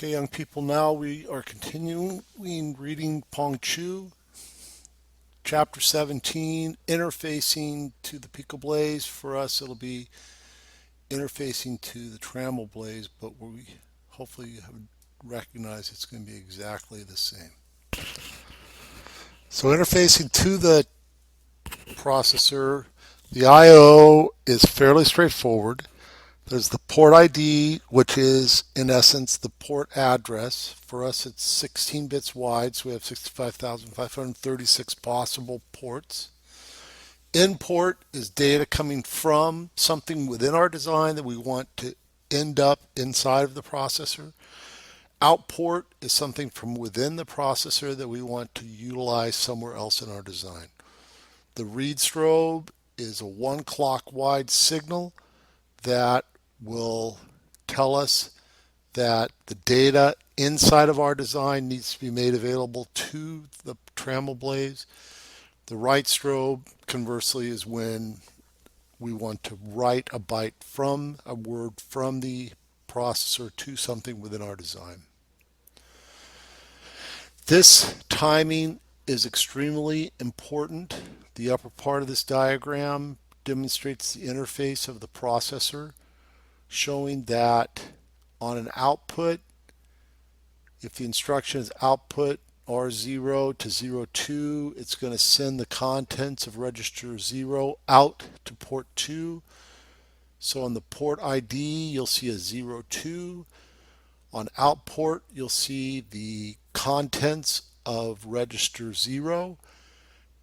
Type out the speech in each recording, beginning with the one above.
Okay, young people, now we are continuing reading Pong Chu, Chapter 17, Interfacing to the Pico Blaze. For us, it'll be interfacing to the Trammel Blaze, but we hopefully have recognized it's going to be exactly the same. So interfacing to the processor, the I/O is fairly straightforward. There's the port ID, which is in essence the port address. For us, it's 16 bits wide, so we have 65,536 possible ports. Import is data coming from something within our design that we want to end up inside of the processor. Outport is something from within the processor that we want to utilize somewhere else in our design. The read strobe is a 1 clock wide signal that will tell us that the data inside of our design needs to be made available to the Trammel Blaze. The write strobe, conversely, is when we want to write a byte from a word from the processor to something within our design. This timing is extremely important. The upper part of this diagram demonstrates the interface of the processor, showing that on an output, if the instruction is output R0 to 02, it's going to send the contents of register 0 out to port 2. So on the port ID, you'll see a 02. On output, you'll see the contents of register 0.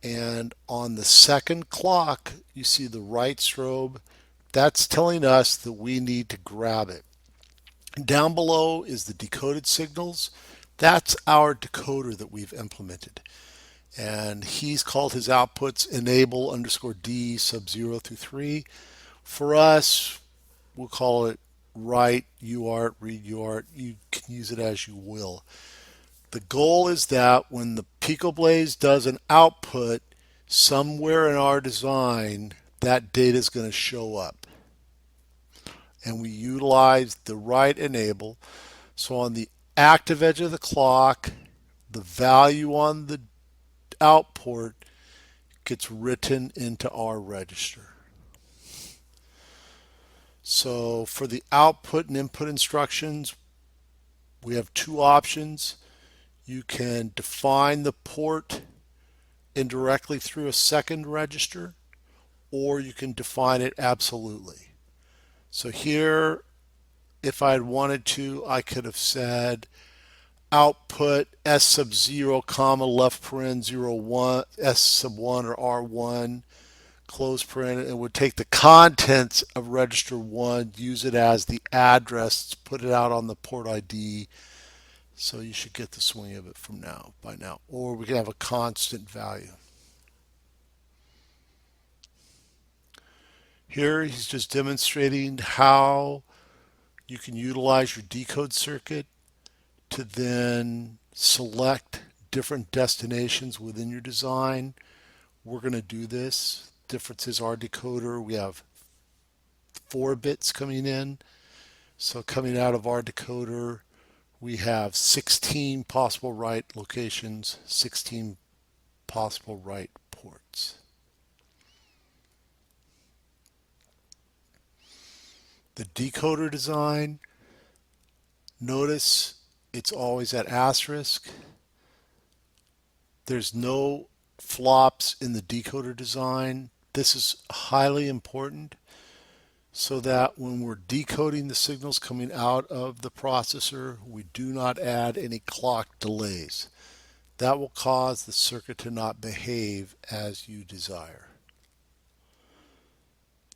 And on the second clock, you see the write strobe. That's telling us that we need to grab it. Down below is the decoded signals. That's our decoder that we've implemented. And he's called his outputs enable underscore D sub 0 through 3. For us, we'll call it write UART, read UART. You can use it as you will. The goal is that when the Pico Blaze does an output somewhere in our design, that data is going to show up. And we utilize the write enable. So on the active edge of the clock, the value on the output gets written into our register. So for the output and input instructions, we have two options. You can define the port indirectly through a second register, or you can define it absolutely. So here, if I had wanted to, I could have said output S sub 0 comma left paren 0 1 S sub 1 or R1 close paren. It would take the contents of register 1, use it as the address, put it out on the port ID. So you should get the swing of it from now by now. Or we can have a constant value. Here he's just demonstrating how you can utilize your decode circuit to then select different destinations within your design. We're going to do this. Difference is our decoder, we have 4 bits coming in. So coming out of our decoder, we have 16 possible write locations, 16 possible write ports. The decoder design, notice it's always at asterisk. There's no flops in the decoder design. This is highly important so that when we're decoding the signals coming out of the processor, we do not add any clock delays. That will cause the circuit to not behave as you desire.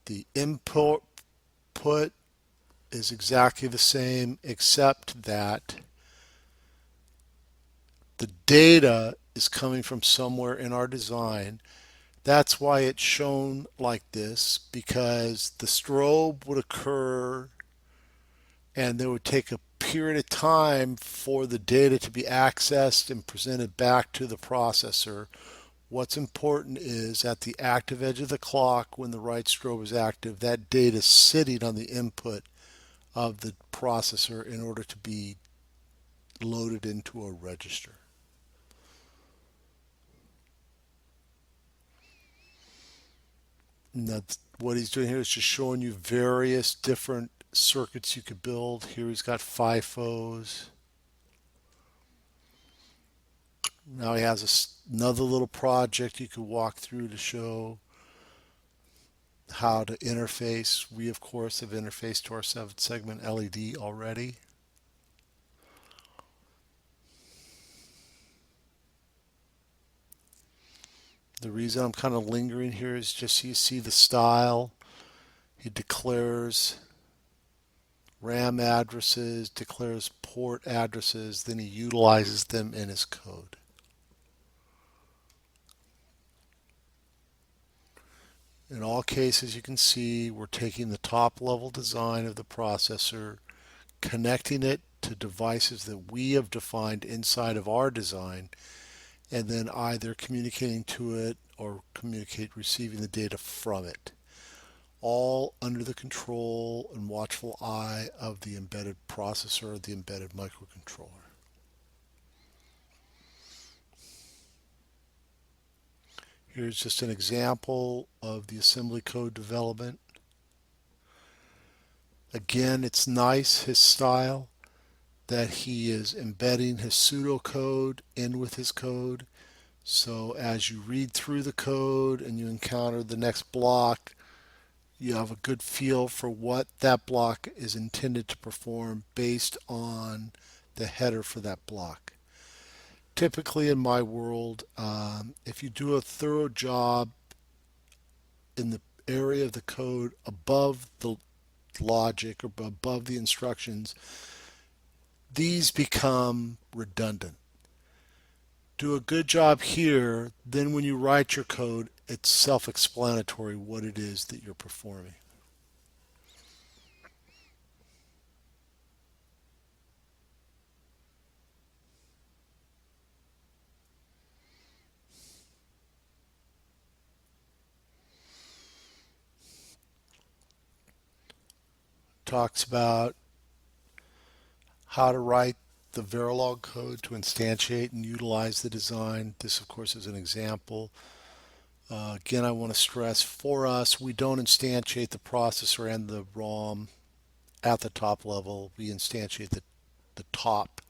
The input is exactly the same, except that the data is coming from somewhere in our design. That's why it's shown like this, because the strobe would occur and there would take a period of time for the data to be accessed and presented back to the processor. What's important is at the active edge of the clock, when the write strobe is active, that data is sitting on the input of the processor in order to be loaded into a register. Now, what he's doing here is just showing you various different circuits you could build. Here he's got FIFOs. Now he has another little project you could walk through to show how to interface. We, of course, have interfaced to our 7-segment LED already. The reason I'm kind of lingering here is just so you see the style. He declares RAM addresses, declares port addresses, then he utilizes them in his code. In all cases, you can see we're taking the top level design of the processor, connecting it to devices that we have defined inside of our design, and then either communicating to it or receiving the data from it, all under the control and watchful eye of the embedded processor, the embedded microcontroller. Here's just an example of the assembly code development. Again, it's nice, his style, that he is embedding his pseudocode in with his code. So as you read through the code and you encounter the next block, you have a good feel for what that block is intended to perform based on the header for that block. Typically in my world, if you do a thorough job in the area of the code above the logic or above the instructions, these become redundant. Do a good job here, then when you write your code, it's self-explanatory what it is that you're performing. Talks about how to write the Verilog code to instantiate and utilize the design. This, of course, is an example. Again, I want to stress, for us, we don't instantiate the processor and the ROM at the top level. We instantiate the top,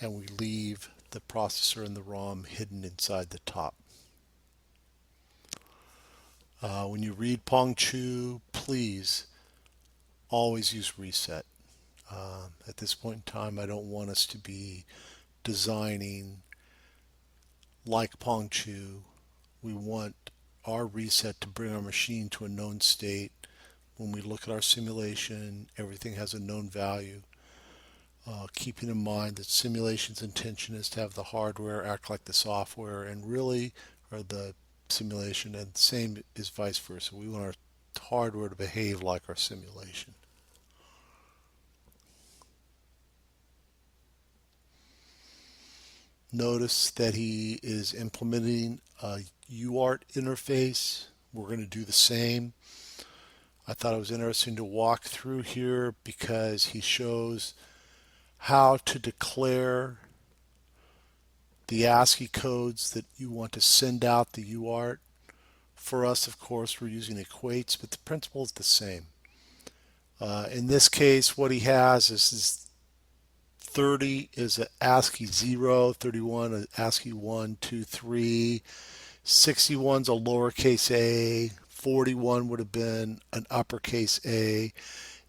and we leave the processor and the ROM hidden inside the top. When you read Pongchu, please always use reset. At this point in time, I don't want us to be designing like Pongchu. We want our reset to bring our machine to a known state. When we look at our simulation, everything has a known value. Keeping in mind that simulation's intention is to have the hardware act like the software, and really, or the simulation, and the same is vice versa. We want our hardware to behave like our simulation. Notice that he is implementing a UART interface. We're going to do the same. I thought it was interesting to walk through here because he shows how to declare the ASCII codes that you want to send out the UART. For us, of course, we're using equates, but the principle is the same. In this case, what he has is 30 is an ASCII 0, 31 an ASCII 1, 2, 3, 61's a lowercase a, 41 would have been an uppercase a,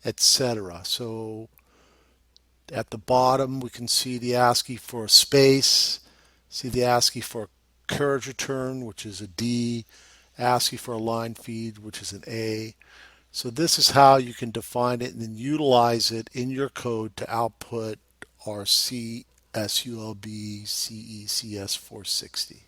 etc. So at the bottom, we can see the ASCII for a space, see the ASCII for a carriage return, which is a D, ASCII for a line feed, which is an A. So this is how you can define it and then utilize it in your code to output our CSULB CECS 460.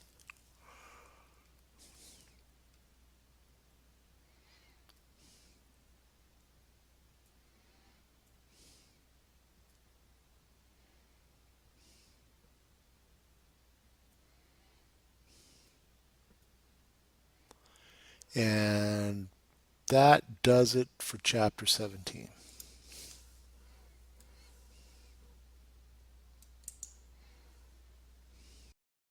And that does it for chapter 17.